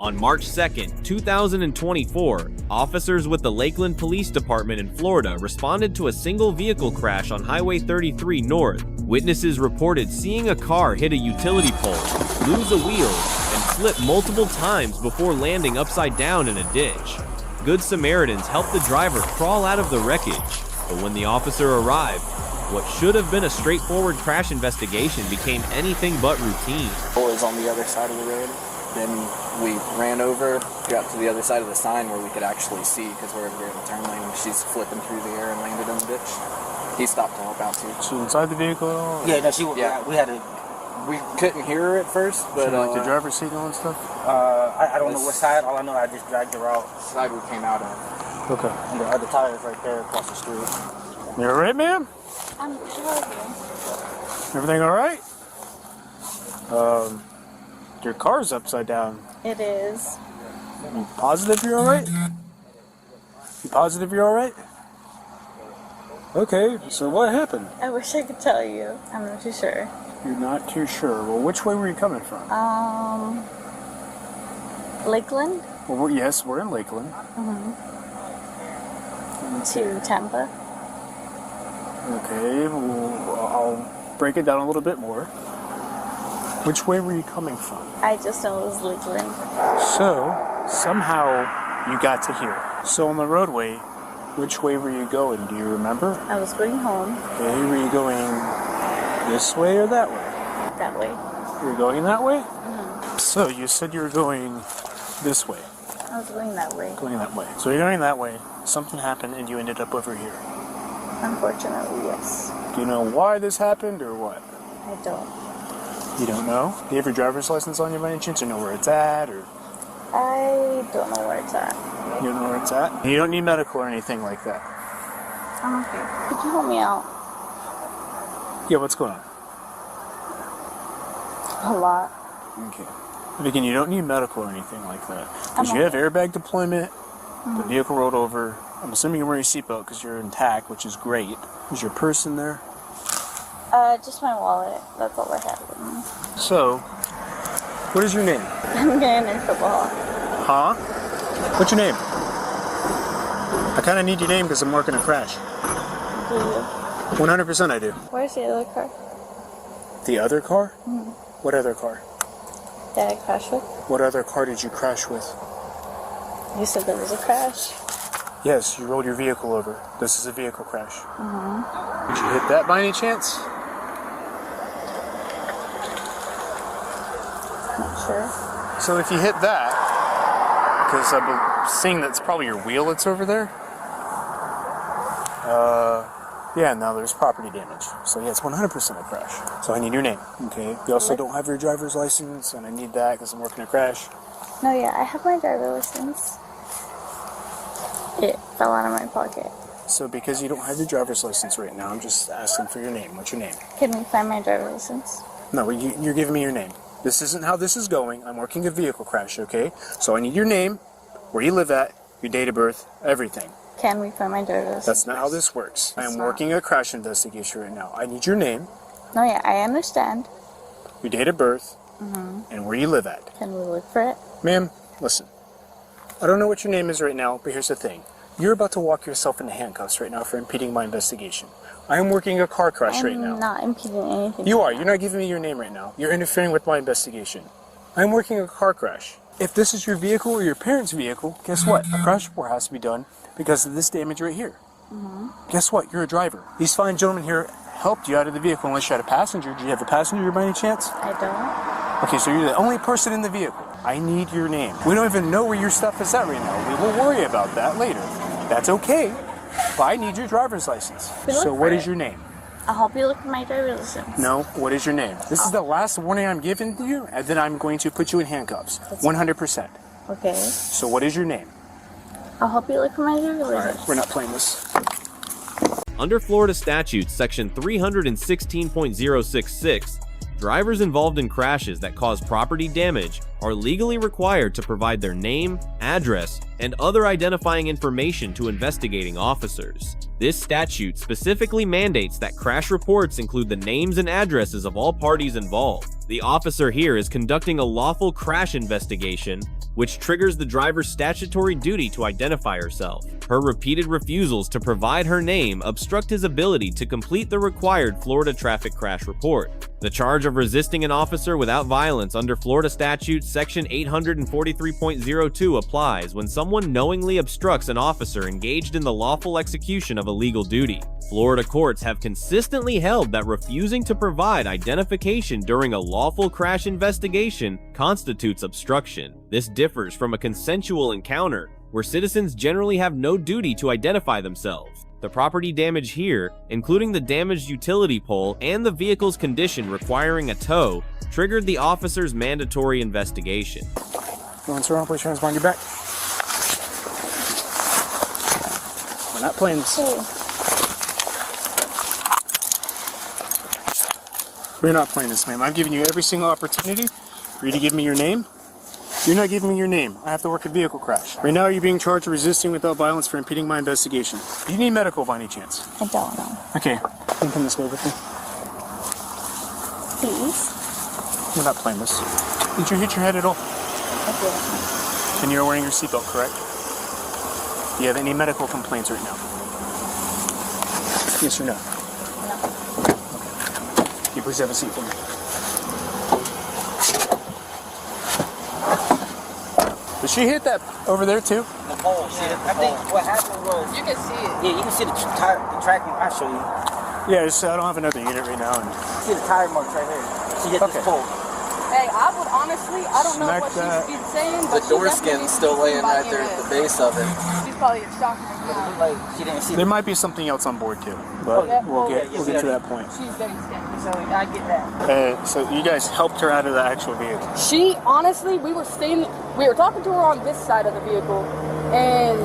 On March 2, 2024, officers with the Lakeland Police Department in Florida responded to a single vehicle crash on Highway 33 North. Witnesses reported seeing a car hit a utility pole, lose a wheel, and slip multiple times before landing upside down in a ditch. Good Samaritans helped the driver crawl out of the wreckage, but when the officer arrived, what should have been a straightforward crash investigation became anything but routine. Was on the other side of the road. Then we ran over, got to the other side of the sign where we could actually see, because we're over in the turn lane. She's flipping through the air and landed in the ditch. He stopped to help out too. She inside the vehicle at all? Yeah, no, she was. Yeah, we couldn't hear her at first, but like the driver's seat and stuff. I don't know what side. All I know, I just dragged her out. Side we came out of. Okay. And the other tire is right there across the street. You all right, ma'am? I'm sure. Everything all right? Your car's upside down. It is. You positive you're all right? You positive you're all right? Okay, so what happened? I wish I could tell you. I'm not too sure. You're not too sure. Well, which way were you coming from? Lakeland? Well, yes, we're in Lakeland. To Tampa. Okay, well, I'll break it down a little bit more. Which way were you coming from? I just know it was Lakeland. So, somehow you got to here. So on the roadway, which way were you going? Do you remember? I was going home. Okay, were you going this way or that way? That way. You were going that way? So you said you were going this way. I was going that way. Going that way. So you're going that way, something happened and you ended up over here. Unfortunately, yes. Do you know why this happened or what? I don't. You don't know? Do you have your driver's license on you by any chance? You know where it's at, or? I don't know where it's at. You don't know where it's at? You don't need medical or anything like that. I'm okay. Could you help me out? Yeah, what's going on? A lot. Okay. But again, you don't need medical or anything like that. Because you have airbag deployment, the vehicle rolled over. I'm assuming you're wearing a seatbelt because you're intact, which is great. Is your purse in there? Just my wallet. That's all I have with me. So, what is your name? I'm getting in football. Huh? What's your name? I kind of need your name because I'm working a crash. Do you? 100% I do. Where's the other car? The other car? What other car? That I crashed with? What other car did you crash with? You said there was a crash. Yes, you rolled your vehicle over. This is a vehicle crash. Did you hit that by any chance? Not sure. So if you hit that, because I'm seeing that's probably your wheel that's over there. Yeah, now there's property damage. So yeah, it's 100% a crash. So I need your name, okay? You also don't have your driver's license, and I need that because I'm working a crash. No, yeah, I have my driver's license. It fell out of my pocket. So because you don't have your driver's license right now, I'm just asking for your name. What's your name? Can we find my driver's license? No, you're giving me your name. This isn't how this is going. I'm working a vehicle crash, okay? So I need your name, where you live at, your date of birth, everything. Can we find my driver's license? That's not how this works. I am working a crash investigation right now. I need your name, No, yeah, I understand. your date of birth, and where you live at. Can we look for it? Ma'am, listen. I don't know what your name is right now, but here's the thing. You're about to walk yourself into handcuffs right now for impeding my investigation. I am working a car crash right now. I'm not impeding anything. You are. You're not giving me your name right now. You're interfering with my investigation. I'm working a car crash. If this is your vehicle or your parents' vehicle, guess what? A crash report has to be done because of this damage right here. Guess what? You're a driver. These fine gentlemen here helped you out of the vehicle unless you had a passenger. Did you have a passenger by any chance? I don't. Okay, so you're the only person in the vehicle. I need your name. We don't even know where your stuff is at right now. We will worry about that later. That's okay, but I need your driver's license. So what is your name? I'll help you look for my driver's license. No, what is your name? This is the last warning I'm giving you, and then I'm going to put you in handcuffs. 100%. Okay. So what is your name? I'll help you look for my driver's license. Alright, we're not playing this. Under Florida statutes section 316.066, drivers involved in crashes that cause property damage are legally required to provide their name, address, and other identifying information to investigating officers. This statute specifically mandates that crash reports include the names and addresses of all parties involved. The officer here is conducting a lawful crash investigation, which triggers the driver's statutory duty to identify herself. Her repeated refusals to provide her name obstruct his ability to complete the required Florida traffic crash report. The charge of resisting an officer without violence under Florida statute section 843.02 applies when someone knowingly obstructs an officer engaged in the lawful execution of a legal duty. Florida courts have consistently held that refusing to provide identification during a lawful crash investigation constitutes obstruction. This differs from a consensual encounter, where citizens generally have no duty to identify themselves. The property damage here, including the damaged utility pole and the vehicle's condition requiring a tow, triggered the officer's mandatory investigation. Go and surround, place your hands behind your back. We're not playing this. We're not playing this, ma'am. I've given you every single opportunity for you to give me your name. You're not giving me your name. I have to work a vehicle crash. Right now, you're being charged with resisting without violence for impeding my investigation. Do you need medical by any chance? I don't know. Okay. You can come this way with me. Please? We're not playing this. Did you hit your head at all? I didn't. And you're wearing your seatbelt, correct? Do you have any medical complaints right now? Yes or no? No. Okay. Can you please have a seat for me? Did she hit that over there too? The pole. I think what happened was You can see it. yeah, you can see the track. I'll show you. Yeah, I don't have another unit right now. And See the tire marks right here. She hit Okay. this pole. Hey, I would honestly, I don't know Smack what that. she's saying, The but door she definitely skin's still laying right somebody there in at the it. base of it. She's probably in shock right It now. looked like she didn't see there might be something else on board too, but Okay. we'll get Yeah, to that point. She's very scared, so I get that. So you guys helped her out of the actual vehicle. She, honestly, we were talking to her on this side of the vehicle, and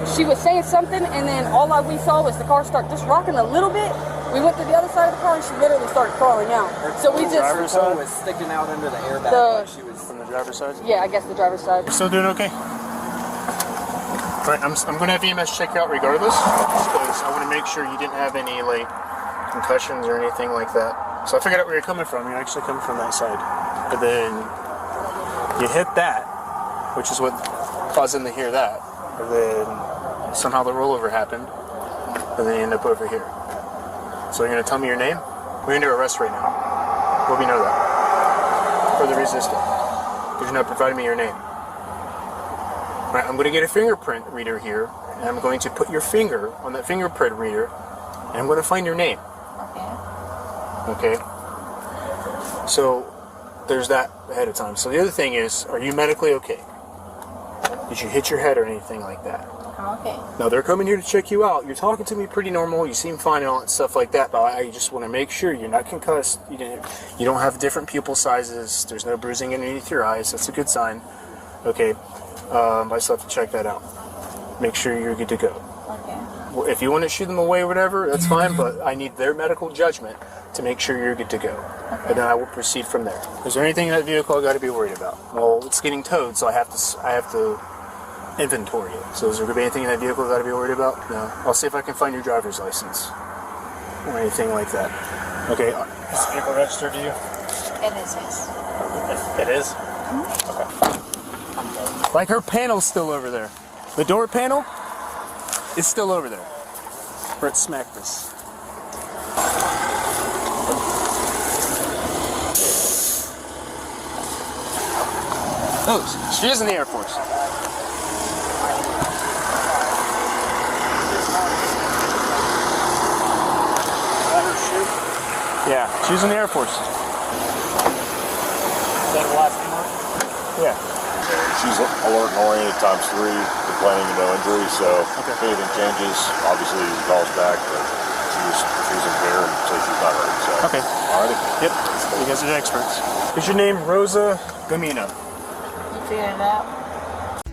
she was saying something, and then we saw was the car start just rocking a little bit. We went to the other side of the car, and she literally started crawling out. So we driver's just, side? Was sticking out under the airbag The- like she was. From the driver's side? yeah, I guess the driver's side. Still doing okay? Right, I'm going to have EMS check you out regardless, because I want to make sure you didn't have any like concussions or anything like that. So I figured out where you're coming from. You're actually coming from that side. But then you hit that, which is what caused them to hear that. And then somehow the rollover happened, and then you end up over here. So you're going to tell me your name? We're going to arrest right now. Hope you know that. For the resisting. Because you're not providing me your name. Right, I'm going to get a fingerprint reader here, and I'm going to put your finger on that fingerprint reader, and I'm going to find your name. Okay? So, there's that ahead of time. So the other thing is, are you medically okay? Did you hit your head or anything like that? Okay. Now, they're coming here to check you out. You're talking to me pretty normal. You seem fine and all that stuff like that, but I just want to make sure you're not concussed. You don't have different pupil sizes. There's no bruising underneath your eyes. That's a good sign. Okay. I still have to check that out. Make sure you're good to go. Okay. Well, if you want to shoot them away or whatever, that's fine, but I need their medical judgment to make sure you're good to go. And then I will proceed from there. Is there anything in that vehicle I got to be worried about? Well, it's getting towed, so I have to inventory it. So is there going to be anything in that vehicle I got to be worried about? No. I'll see if I can find your driver's license or anything like that. Okay. Is the vehicle registered to you? It is, yes. It is? Okay. Like her panel's still over there. The door panel is still over there. Brett smacked this. Oh, she is in the Air Force. Yeah, she's in the Air Force. Is that her last name? Yeah. She's alert and oriented times 3, complaining of no injury, so Okay. if anything changes, obviously you can call us back, but she's in here and so she's not hurt, so. Okay. Alrighty. Yep. You guys are the experts. Is your name Rosa Gamino? You figured it out?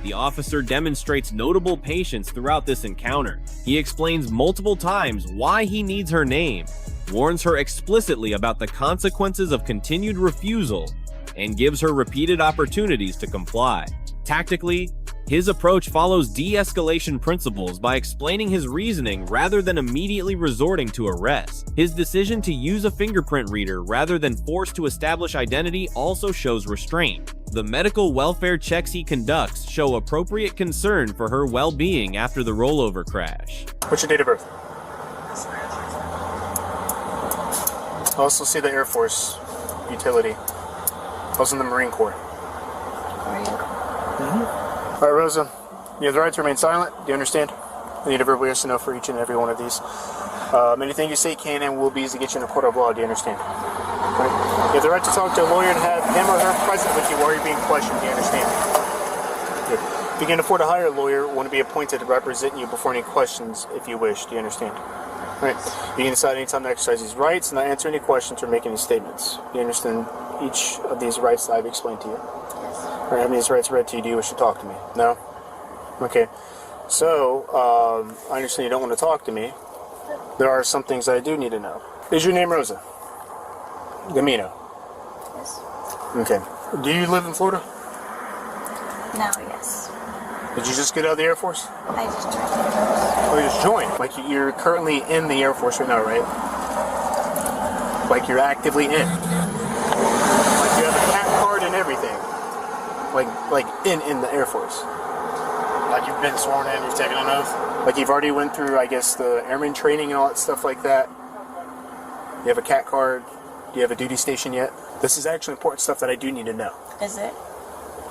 The officer demonstrates notable patience throughout this encounter. He explains multiple times why he needs her name, warns her explicitly about the consequences of continued refusal, and gives her repeated opportunities to comply. Tactically, His approach follows de-escalation principles by explaining his reasoning rather than immediately resorting to arrest. His decision to use a fingerprint reader rather than force to establish identity also shows restraint. The medical welfare checks he conducts show appropriate concern for her well-being after the rollover crash. What's your date of birth? I also see the Air Force utility. I was in the Marine Corps. All right, Rosa, you have the right to remain silent. Do you understand? I need a verbal yes or no for each and every one of these. Anything you say can and will be used to get you in a court of law. Do you understand? Right. You have the right to talk to a lawyer and have him or her present with you while you're being questioned. Do you understand? Good. If you can afford to hire a lawyer, want to be appointed to represent you before any questions if you wish. Do you understand? All right. You can decide anytime to exercise these rights, not answer any questions or make any statements. Do you understand each of these rights that I've explained to you? Or having these rights read to you, do you wish to talk to me? No? Okay. So, I understand you don't want to talk to me. There are some things I do need to know. Is your name Rosa? Gamino? Yes. Okay. Do you live in Florida? No, yes. Did you just get out of the Air Force? I just joined. Oh, you just joined? Like you're currently in the Air Force right now, right? Like you're actively in? Like you have a cat card and everything? Like in the Air Force? Like you've been sworn in, you've taken an oath? Like you've already went through, I guess, the airman training and all that stuff like that? You have a cat card? Do you have a duty station yet? This is actually important stuff that I do need to know. Is it?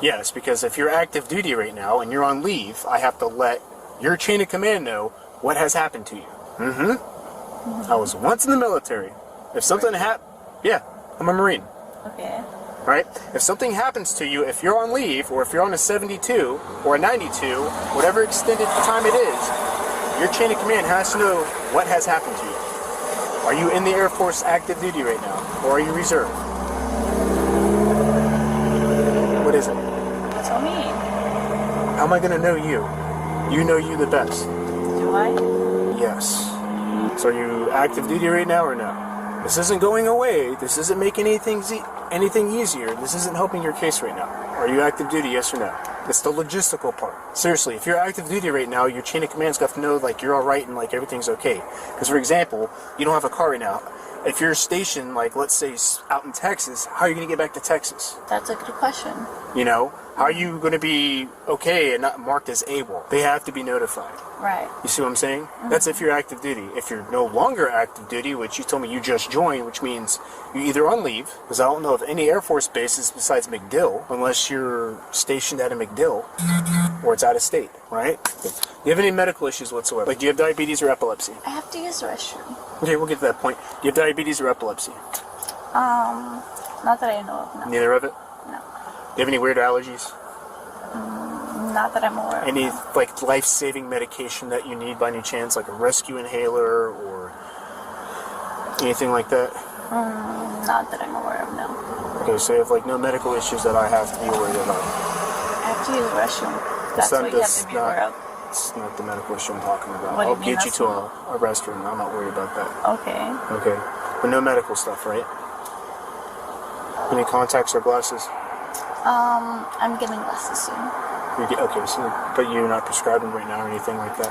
Yes, because if you're active duty right now and you're on leave, I have to let your chain of command know what has happened to you. I was once in the military. If something yeah, I'm a Marine. Okay. Right? If something happens to you, if you're on leave, or if you're on a 72, or a 92, whatever extended time it is, your chain of command has to know what has happened to you. Are you in the Air Force active duty right now? Or are you reserve? What is it? Tell me. How am I going to know you? You know you the best. Do I? Yes. So are you active duty right now or no? This isn't going away. This isn't making anything easier. This isn't helping your case right now. Are you active duty, yes or no? It's the logistical part. Seriously, if you're active duty right now, your chain of command's got to know like you're all right and like everything's okay. Because for example, you don't have a car right now. If you're stationed, like let's say out in Texas, how are you going to get back to Texas? That's a good question. You know, how are you going to be okay and not marked as AWOL? They have to be notified. Right. You see what I'm saying? That's if you're active duty. If you're no longer active duty, which you told me you just joined, which means you're either on leave, because I don't know of any Air Force bases besides MacDill, unless you're stationed at a MacDill, or it's out of state, right? Do you have any medical issues whatsoever? Like, do you have diabetes or epilepsy? I have to use the restroom. Okay, we'll get to that point. Do you have diabetes or epilepsy? Not that I know of, no. Neither of it? No. Do you have any weird allergies? Not that I'm aware of. Any like life-saving medication that you need by any chance, like a rescue inhaler or anything like that? Not that I'm aware of, no. Okay, so you have like no medical issues that I have to be worried about. I have to use the restroom. That's what you have to be aware of. It's not the medical issue I'm talking about. What do you I'll mean get you that's to a restroom. I'm not worried about that. Okay. Okay, but no medical stuff, right? Any contacts or glasses? I'm getting glasses soon. Okay, so but you're not prescribed them right now or anything like that?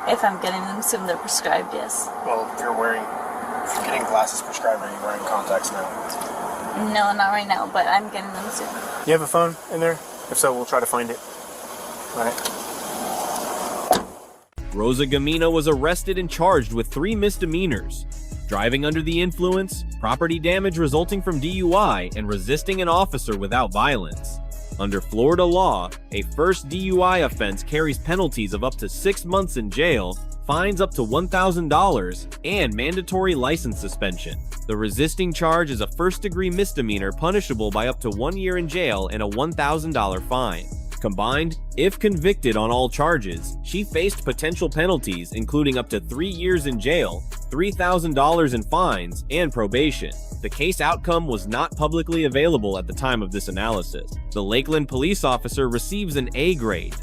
If I'm getting them soon, they're prescribed, yes. Well, if you're getting glasses prescribed, are you wearing contacts now? No, not right now, but I'm getting them soon. You have a phone in there? If so, we'll try to find it. All right. Rosa Gamino was arrested and charged with 3 misdemeanors: driving under the influence, property damage resulting from DUI, and resisting an officer without violence. Under Florida law, a first DUI offense carries penalties of up to 6 months in jail, fines up to $1,000, and mandatory license suspension. The resisting charge is a first-degree misdemeanor punishable by up to 1 year in jail and a $1,000 fine. Combined, if convicted on all charges, she faced potential penalties including up to 3 years in jail, $3,000 in fines, and probation. The case outcome was not publicly available at the time of this analysis. The Lakeland police officer receives an A grade.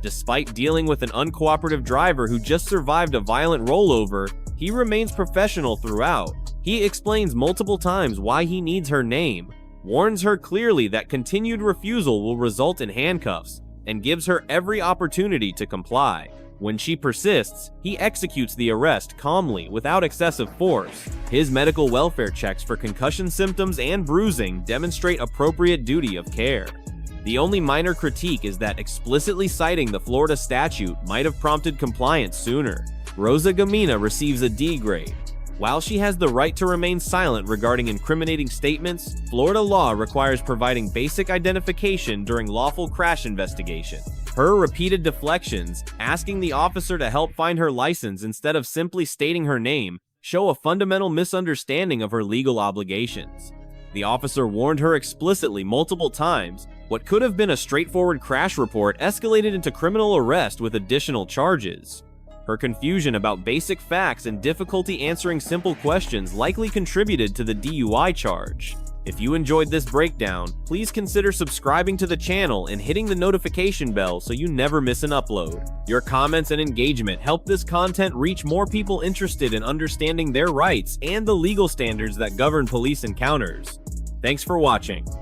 Despite dealing with an uncooperative driver who just survived a violent rollover, he remains professional throughout. He explains multiple times why he needs her name. warns her clearly that continued refusal will result in handcuffs, and gives her every opportunity to comply. When she persists, he executes the arrest calmly without excessive force. His medical welfare checks for concussion symptoms and bruising demonstrate appropriate duty of care. The only minor critique is that explicitly citing the Florida statute might have prompted compliance sooner. Rosa Gamina receives a D grade. While she has the right to remain silent regarding incriminating statements, Florida law requires providing basic identification during lawful crash investigation. Her repeated deflections, asking the officer to help find her license instead of simply stating her name, show a fundamental misunderstanding of her legal obligations. The officer warned her explicitly multiple times. What could have been a straightforward crash report escalated into criminal arrest with additional charges. Her confusion about basic facts and difficulty answering simple questions likely contributed to the DUI charge. If you enjoyed this breakdown, please consider subscribing to the channel and hitting the notification bell so you never miss an upload. Your comments and engagement help this content reach more people interested in understanding their rights and the legal standards that govern police encounters. Thanks for watching.